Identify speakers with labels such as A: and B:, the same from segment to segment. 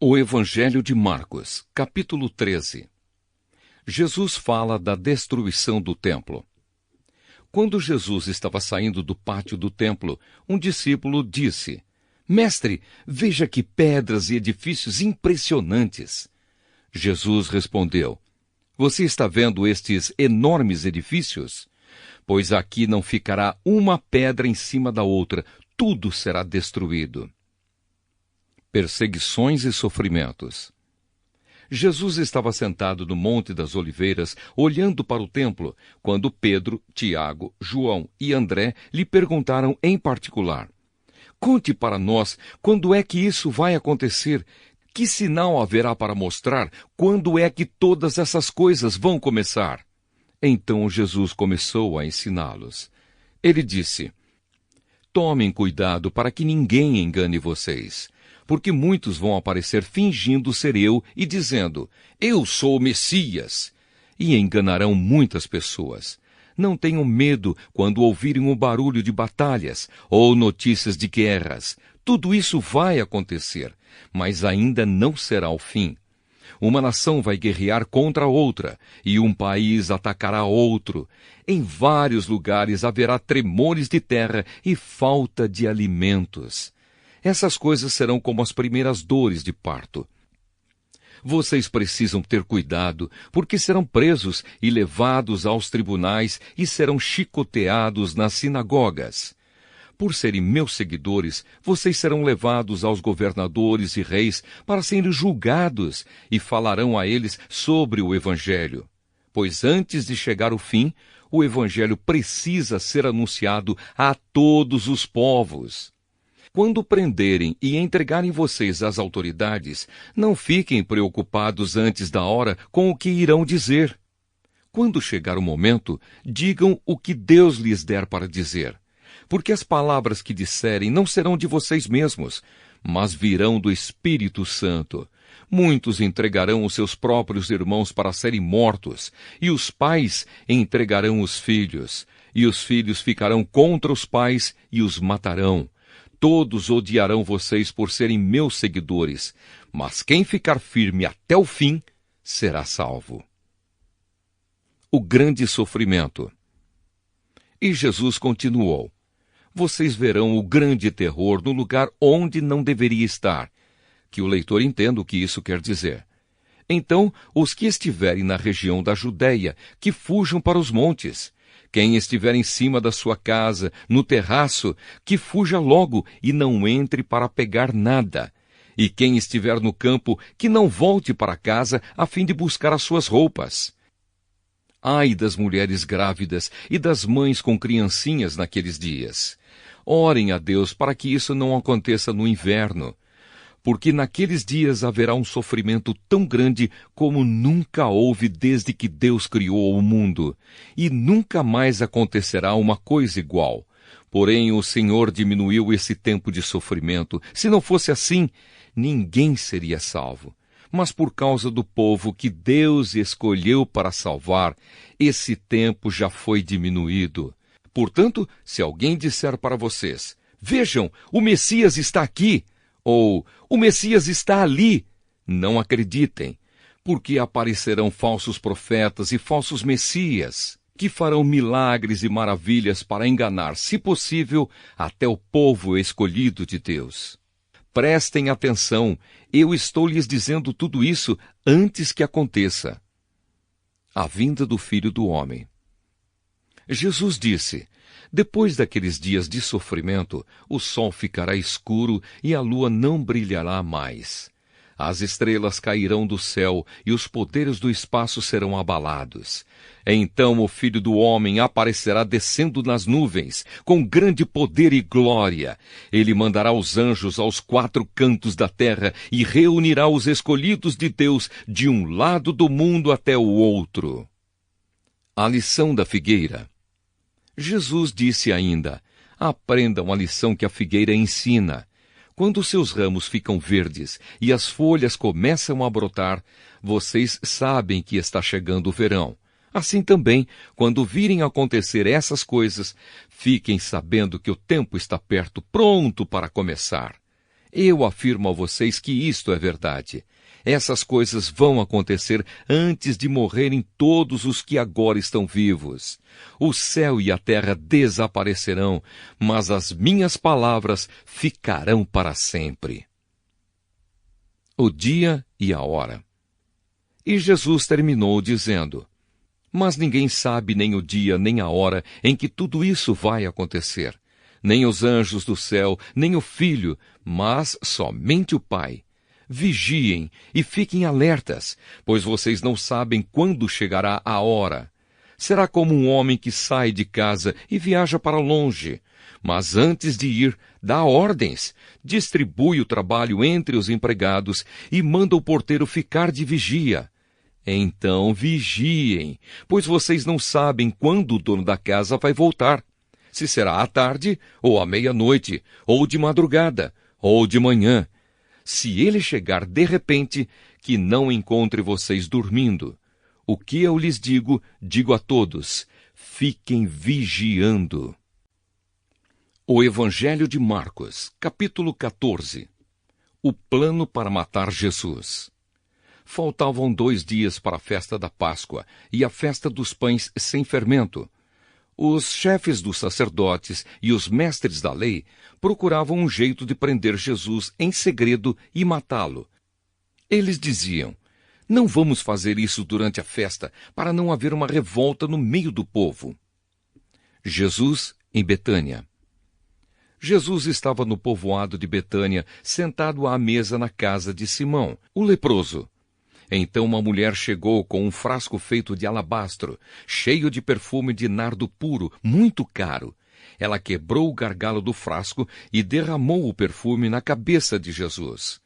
A: O Evangelho de Marcos, capítulo 13. Jesus fala da destruição do templo. Quando Jesus estava saindo do pátio do templo, um discípulo disse: Mestre, veja que pedras e edifícios impressionantes. Jesus respondeu: Você está vendo estes enormes edifícios? Pois aqui não ficará uma pedra em cima da outra, tudo será destruído. Perseguições e sofrimentos. Jesus estava sentado no Monte das Oliveiras, olhando para o templo, quando Pedro, Tiago, João e André lhe perguntaram em particular: Conte para nós quando é que isso vai acontecer. Que sinal haverá para mostrar quando é que todas essas coisas vão começar? Então Jesus começou a ensiná-los. Ele disse: Tomem cuidado para que ninguém engane vocês. Porque muitos vão aparecer fingindo ser eu e dizendo: Eu sou o Messias. E enganarão muitas pessoas. Não tenham medo quando ouvirem o barulho de batalhas ou notícias de guerras. Tudo isso vai acontecer, mas ainda não será o fim. Uma nação vai guerrear contra outra, e um país atacará outro. Em vários lugares haverá tremores de terra e falta de alimentos. Essas coisas serão como as primeiras dores de parto. Vocês precisam ter cuidado, porque serão presos e levados aos tribunais e serão chicoteados nas sinagogas. Por serem meus seguidores, vocês serão levados aos governadores e reis para serem julgados e falarão a eles sobre o Evangelho. Pois antes de chegar o fim, o Evangelho precisa ser anunciado a todos os povos. Quando prenderem e entregarem vocês às autoridades, não fiquem preocupados antes da hora com o que irão dizer. Quando chegar o momento, digam o que Deus lhes der para dizer. Porque as palavras que disserem não serão de vocês mesmos, mas virão do Espírito Santo. Muitos entregarão os seus próprios irmãos para serem mortos, e os pais entregarão os filhos, e os filhos ficarão contra os pais e os matarão. Todos odiarão vocês por serem meus seguidores, mas quem ficar firme até o fim será salvo. O grande sofrimento. E Jesus continuou: Vocês verão o grande terror no lugar onde não deveria estar. Que o leitor entenda o que isso quer dizer. Então, os que estiverem na região da Judéia, que fujam para os montes. Quem estiver em cima da sua casa, no terraço, que fuja logo e não entre para pegar nada. E quem estiver no campo, que não volte para casa a fim de buscar as suas roupas. Ai das mulheres grávidas e das mães com criancinhas naqueles dias. Orem a Deus para que isso não aconteça no inverno. Porque naqueles dias haverá um sofrimento tão grande como nunca houve desde que Deus criou o mundo, e nunca mais acontecerá uma coisa igual. Porém, o Senhor diminuiu esse tempo de sofrimento. Se não fosse assim, ninguém seria salvo. Mas por causa do povo que Deus escolheu para salvar, esse tempo já foi diminuído. Portanto, se alguém disser para vocês: Vejam, o Messias está aqui, ou o Messias está ali, não acreditem, porque aparecerão falsos profetas e falsos messias, que farão milagres e maravilhas para enganar, se possível, até o povo escolhido de Deus. Prestem atenção, eu estou lhes dizendo tudo isso antes que aconteça. A vinda do Filho do Homem. Jesus disse: Depois daqueles dias de sofrimento, o sol ficará escuro e a lua não brilhará mais. As estrelas cairão do céu e os poderes do espaço serão abalados. Então o Filho do Homem aparecerá descendo nas nuvens, com grande poder e glória. Ele mandará os anjos aos 4 cantos da terra e reunirá os escolhidos de Deus de um lado do mundo até o outro. A lição da figueira. Jesus disse ainda: Aprendam a lição que a figueira ensina. Quando seus ramos ficam verdes e as folhas começam a brotar, vocês sabem que está chegando o verão. Assim também, quando virem acontecer essas coisas, fiquem sabendo que o tempo está perto, pronto para começar. Eu afirmo a vocês que isto é verdade. Essas coisas vão acontecer antes de morrerem todos os que agora estão vivos. O céu e a terra desaparecerão, mas as minhas palavras ficarão para sempre. O dia e a hora. E Jesus terminou dizendo: Mas ninguém sabe nem o dia nem a hora em que tudo isso vai acontecer. Nem os anjos do céu, nem o Filho, mas somente o Pai. Vigiem e fiquem alertas, pois vocês não sabem quando chegará a hora. Será como um homem que sai de casa e viaja para longe. Mas antes de ir, dá ordens, distribui o trabalho entre os empregados e manda o porteiro ficar de vigia. Então vigiem, pois vocês não sabem quando o dono da casa vai voltar. Se será à tarde, ou à meia-noite, ou de madrugada, ou de manhã. Se ele chegar de repente, que não encontre vocês dormindo. O que eu lhes digo, digo a todos: fiquem vigiando. O Evangelho de Marcos, capítulo 14. O plano para matar Jesus. Faltavam 2 dias para a festa da Páscoa e a festa dos pães sem fermento. Os chefes dos sacerdotes e os mestres da lei procuravam um jeito de prender Jesus em segredo e matá-lo. Eles diziam: Não vamos fazer isso durante a festa, para não haver uma revolta no meio do povo. Jesus em Betânia. Jesus estava no povoado de Betânia, sentado à mesa na casa de Simão, o leproso. Então uma mulher chegou com um frasco feito de alabastro, cheio de perfume de nardo puro, muito caro. Ela quebrou o gargalo do frasco e derramou o perfume na cabeça de Jesus.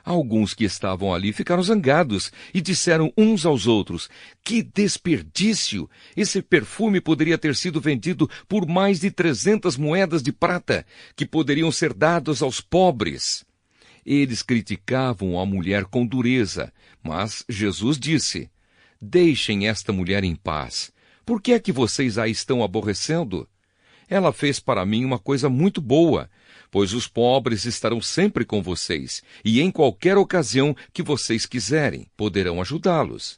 A: Alguns que estavam ali ficaram zangados e disseram uns aos outros: Que desperdício! Esse perfume poderia ter sido vendido por mais de 300 moedas de prata, que poderiam ser dadas aos pobres. Eles criticavam a mulher com dureza, mas Jesus disse: Deixem esta mulher em paz. Por que é que vocês a estão aborrecendo? Ela fez para mim uma coisa muito boa, pois os pobres estarão sempre com vocês, e em qualquer ocasião que vocês quiserem, poderão ajudá-los.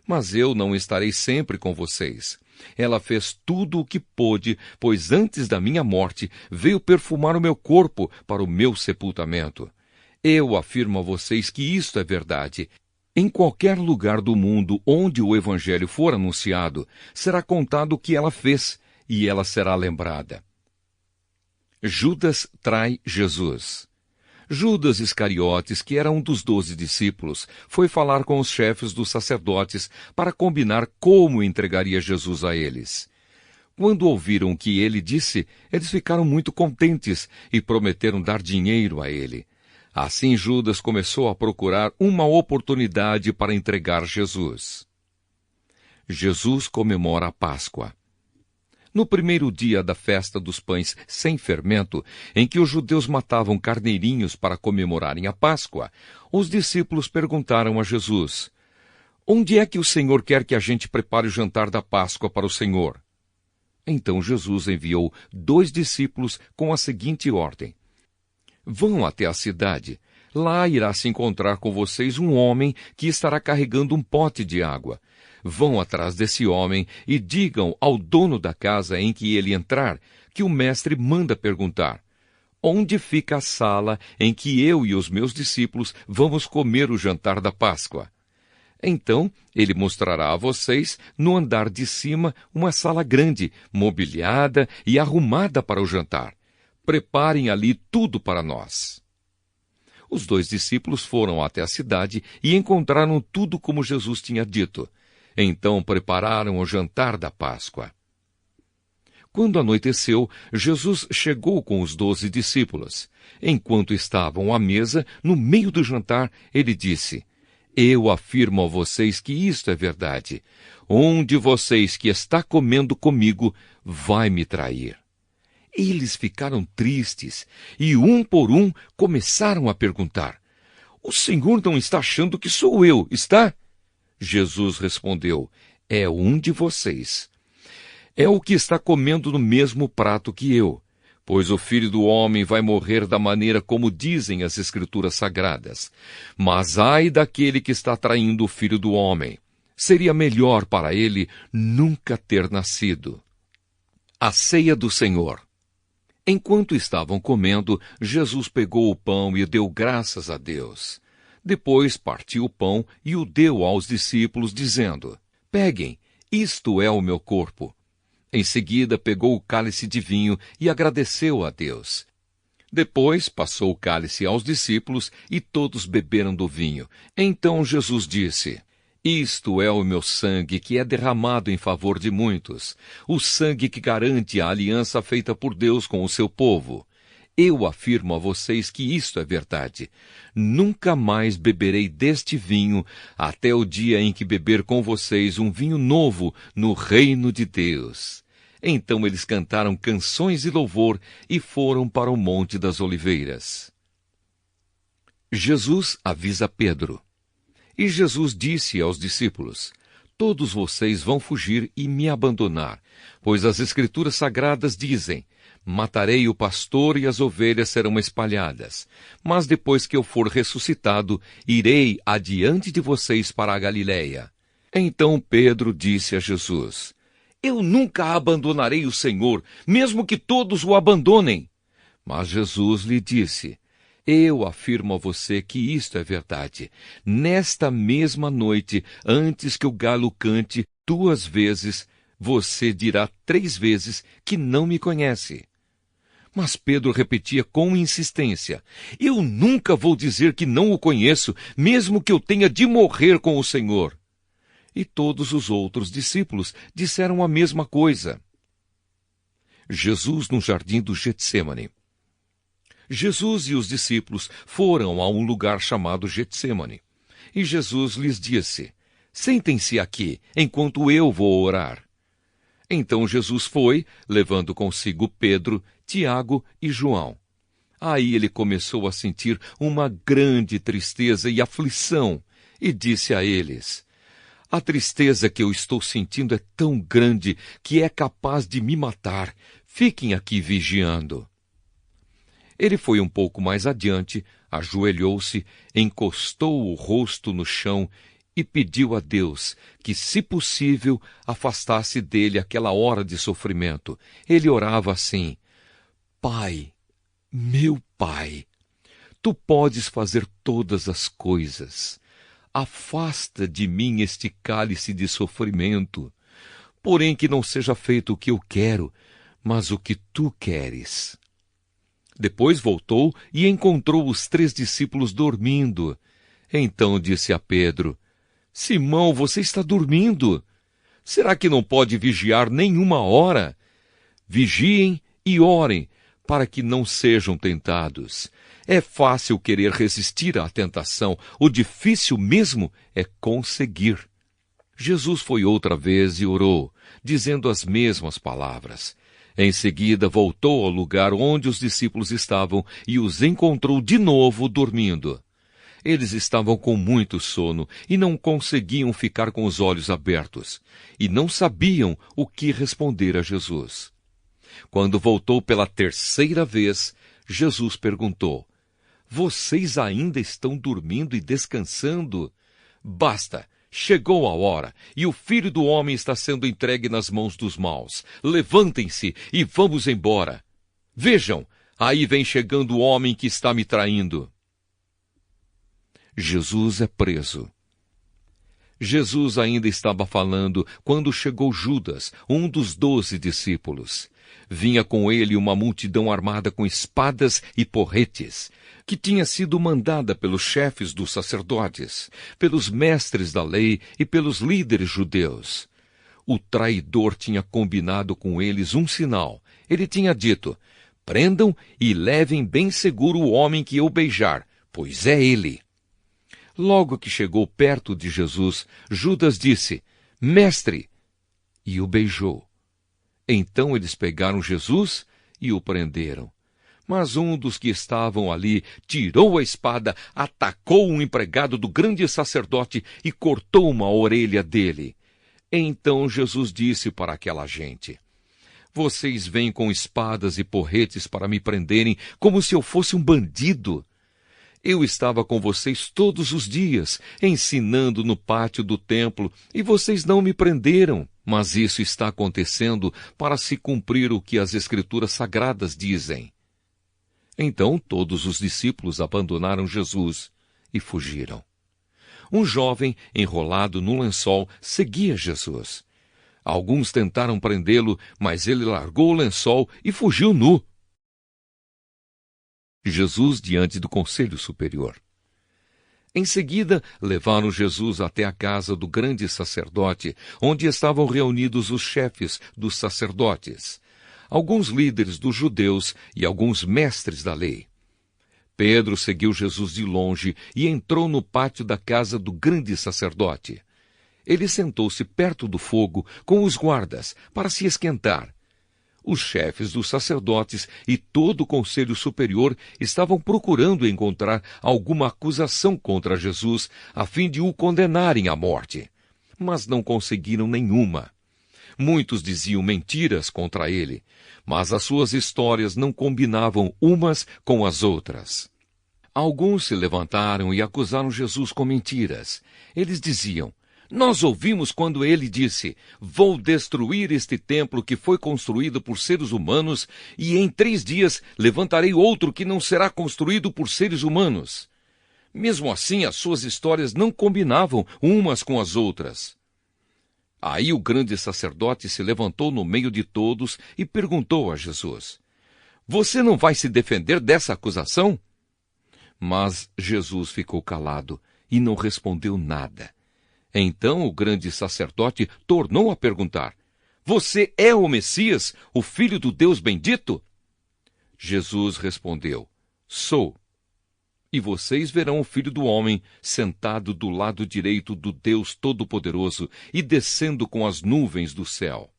A: Mas eu não estarei sempre com vocês. Ela fez tudo o que pôde, pois antes da minha morte veio perfumar o meu corpo para o meu sepultamento. Eu afirmo a vocês que isto é verdade. Em qualquer lugar do mundo onde o Evangelho for anunciado, será contado o que ela fez, e ela será lembrada. Judas trai Jesus. Judas Iscariotes, que era um dos 12 discípulos, foi falar com os chefes dos sacerdotes para combinar como entregaria Jesus a eles. Quando ouviram o que ele disse, eles ficaram muito contentes e prometeram dar dinheiro a ele. Assim Judas começou a procurar uma oportunidade para entregar Jesus. Jesus comemora a Páscoa. No primeiro dia da festa dos pães sem fermento, em que os judeus matavam carneirinhos para comemorarem a Páscoa, os discípulos perguntaram a Jesus: Onde é que o Senhor quer que a gente prepare o jantar da Páscoa para o Senhor? Então Jesus enviou 2 discípulos com a seguinte ordem: Vão até a cidade. Lá irá se encontrar com vocês um homem que estará carregando um pote de água. Vão atrás desse homem e digam ao dono da casa em que ele entrar que o mestre manda perguntar: Onde fica a sala em que eu e os meus discípulos vamos comer o jantar da Páscoa? Então ele mostrará a vocês, no andar de cima, uma sala grande, mobiliada e arrumada para o jantar. Preparem ali tudo para nós. Os 2 discípulos foram até a cidade e encontraram tudo como Jesus tinha dito. Então prepararam o jantar da Páscoa. Quando anoiteceu, Jesus chegou com os 12 discípulos. Enquanto estavam à mesa, no meio do jantar, ele disse: Eu afirmo a vocês que isto é verdade. Um de vocês que está comendo comigo vai me trair. Eles ficaram tristes e, um por um, começaram a perguntar: O Senhor não está achando que sou eu, está? Jesus respondeu: É um de vocês. É o que está comendo no mesmo prato que eu. Pois o Filho do Homem vai morrer da maneira como dizem as Escrituras Sagradas. Mas ai daquele que está traindo o Filho do Homem. Seria melhor para ele nunca ter nascido. A ceia do Senhor. Enquanto estavam comendo, Jesus pegou o pão e deu graças a Deus. Depois partiu o pão e o deu aos discípulos, dizendo: Peguem, isto é o meu corpo. Em seguida, pegou o cálice de vinho e agradeceu a Deus. Depois, passou o cálice aos discípulos e todos beberam do vinho. Então Jesus disse: Isto é o meu sangue que é derramado em favor de muitos, o sangue que garante a aliança feita por Deus com o seu povo. Eu afirmo a vocês que isto é verdade. Nunca mais beberei deste vinho até o dia em que beber com vocês um vinho novo no reino de Deus. Então eles cantaram canções de louvor e foram para o Monte das Oliveiras. Jesus avisa Pedro. E Jesus disse aos discípulos: Todos vocês vão fugir e me abandonar, pois as Escrituras Sagradas dizem: Matarei o pastor e as ovelhas serão espalhadas. Mas depois que eu for ressuscitado, irei adiante de vocês para a Galiléia. Então Pedro disse a Jesus: Eu nunca abandonarei o Senhor, mesmo que todos o abandonem. Mas Jesus lhe disse: Eu afirmo a você que isto é verdade. Nesta mesma noite, antes que o galo cante 2 vezes, você dirá 3 vezes que não me conhece. Mas Pedro repetia com insistência: Eu nunca vou dizer que não o conheço, mesmo que eu tenha de morrer com o Senhor. E todos os outros discípulos disseram a mesma coisa. Jesus no jardim do Getsêmani. Jesus e os discípulos foram a um lugar chamado Getsêmani. E Jesus lhes disse: Sentem-se aqui, enquanto eu vou orar. Então Jesus foi, levando consigo Pedro, Tiago e João. Aí ele começou a sentir uma grande tristeza e aflição, e disse a eles: A tristeza que eu estou sentindo é tão grande que é capaz de me matar. Fiquem aqui vigiando. Ele foi um pouco mais adiante, ajoelhou-se, encostou o rosto no chão e pediu a Deus que, se possível, afastasse dele aquela hora de sofrimento. Ele orava assim: Pai, meu Pai, Tu podes fazer todas as coisas. Afasta de mim este cálice de sofrimento. Porém que não seja feito o que eu quero, mas o que Tu queres. Depois voltou e encontrou os 3 discípulos dormindo. Então disse a Pedro: Simão, você está dormindo? Será que não pode vigiar nenhuma hora? Vigiem e orem, para que não sejam tentados. É fácil querer resistir à tentação, o difícil mesmo é conseguir. Jesus foi outra vez e orou, dizendo as mesmas palavras. Em seguida voltou ao lugar onde os discípulos estavam e os encontrou de novo dormindo. Eles estavam com muito sono e não conseguiam ficar com os olhos abertos, e não sabiam o que responder a Jesus. Quando voltou pela 3ª vez, Jesus perguntou: Vocês ainda estão dormindo e descansando? Basta! Chegou a hora, e o Filho do Homem está sendo entregue nas mãos dos maus. Levantem-se e vamos embora. Vejam, aí vem chegando o homem que está me traindo. Jesus é preso. Jesus ainda estava falando quando chegou Judas, um dos 12 discípulos. Vinha com ele uma multidão armada com espadas e porretes, que tinha sido mandada pelos chefes dos sacerdotes, pelos mestres da lei e pelos líderes judeus. O traidor tinha combinado com eles um sinal. Ele tinha dito: Prendam e levem bem seguro o homem que eu beijar, pois é ele. Logo que chegou perto de Jesus, Judas disse: Mestre! E o beijou. Então eles pegaram Jesus e o prenderam. Mas um dos que estavam ali tirou a espada, atacou um empregado do grande sacerdote e cortou uma orelha dele. Então Jesus disse para aquela gente: Vocês vêm com espadas e porretes para me prenderem como se eu fosse um bandido. Eu estava com vocês todos os dias, ensinando no pátio do templo, e vocês não me prenderam. Mas isso está acontecendo para se cumprir o que as Escrituras Sagradas dizem. Então todos os discípulos abandonaram Jesus e fugiram. Um jovem, enrolado num lençol, seguia Jesus. Alguns tentaram prendê-lo, mas ele largou o lençol e fugiu nu. Jesus diante do Conselho Superior. Em seguida, levaram Jesus até a casa do grande sacerdote, onde estavam reunidos os chefes dos sacerdotes, alguns líderes dos judeus e alguns mestres da lei. Pedro seguiu Jesus de longe e entrou no pátio da casa do grande sacerdote. Ele sentou-se perto do fogo com os guardas para se esquentar. Os chefes dos sacerdotes e todo o conselho superior estavam procurando encontrar alguma acusação contra Jesus, a fim de o condenarem à morte. Mas não conseguiram nenhuma. Muitos diziam mentiras contra ele, mas as suas histórias não combinavam umas com as outras. Alguns se levantaram e acusaram Jesus com mentiras. Eles diziam: nós ouvimos quando ele disse: vou destruir este templo que foi construído por seres humanos e em 3 dias levantarei outro que não será construído por seres humanos. Mesmo assim, as suas histórias não combinavam umas com as outras. Aí o grande sacerdote se levantou no meio de todos e perguntou a Jesus: você não vai se defender dessa acusação? Mas Jesus ficou calado e não respondeu nada. Então o grande sacerdote tornou a perguntar: você é o Messias, o Filho do Deus bendito? Jesus respondeu: sou. E vocês verão o Filho do Homem sentado do lado direito do Deus Todo-Poderoso e descendo com as nuvens do céu.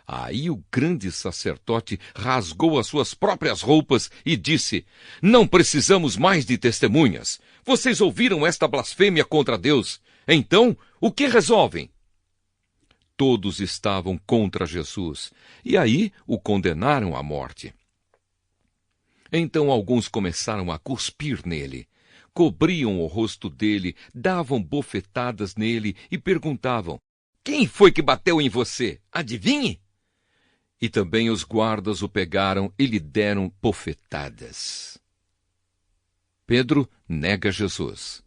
A: Aí o grande sacerdote rasgou as suas próprias roupas e disse: não precisamos mais de testemunhas. Vocês ouviram esta blasfêmia contra Deus. Então, o que resolvem? Todos estavam contra Jesus, e aí o condenaram à morte. Então alguns começaram a cuspir nele, cobriam o rosto dele, davam bofetadas nele e perguntavam: quem foi que bateu em você? Adivinhe? E também os guardas o pegaram e lhe deram bofetadas. Pedro nega Jesus.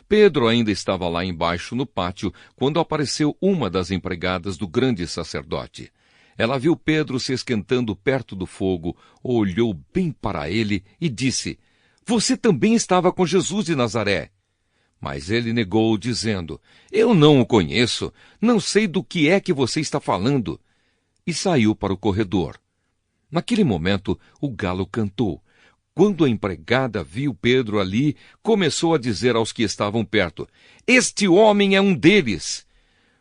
A: Pedro ainda estava lá embaixo no pátio quando apareceu uma das empregadas do grande sacerdote. Ela viu Pedro se esquentando perto do fogo, olhou bem para ele e disse: você também estava com Jesus de Nazaré. Mas ele negou, dizendo: eu não o conheço, não sei do que é que você está falando. E saiu para o corredor. Naquele momento, o galo cantou. Quando a empregada viu Pedro ali, começou a dizer aos que estavam perto: este homem é um deles.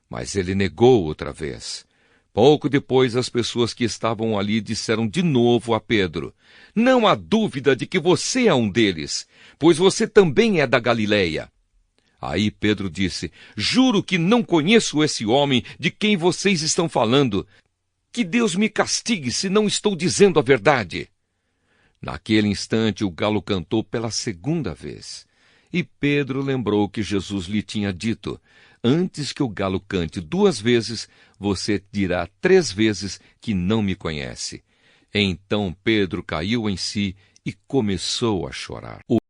A: Mas ele negou outra vez. Pouco depois, as pessoas que estavam ali disseram de novo a Pedro: não há dúvida de que você é um deles, pois você também é da Galileia. Aí Pedro disse: juro que não conheço esse homem de quem vocês estão falando. Que Deus me castigue se não estou dizendo a verdade. Naquele instante, o galo cantou pela 2ª vez. E Pedro lembrou que Jesus lhe tinha dito: antes que o galo cante 2 vezes, você dirá 3 vezes que não me conhece. Então Pedro caiu em si e começou a chorar.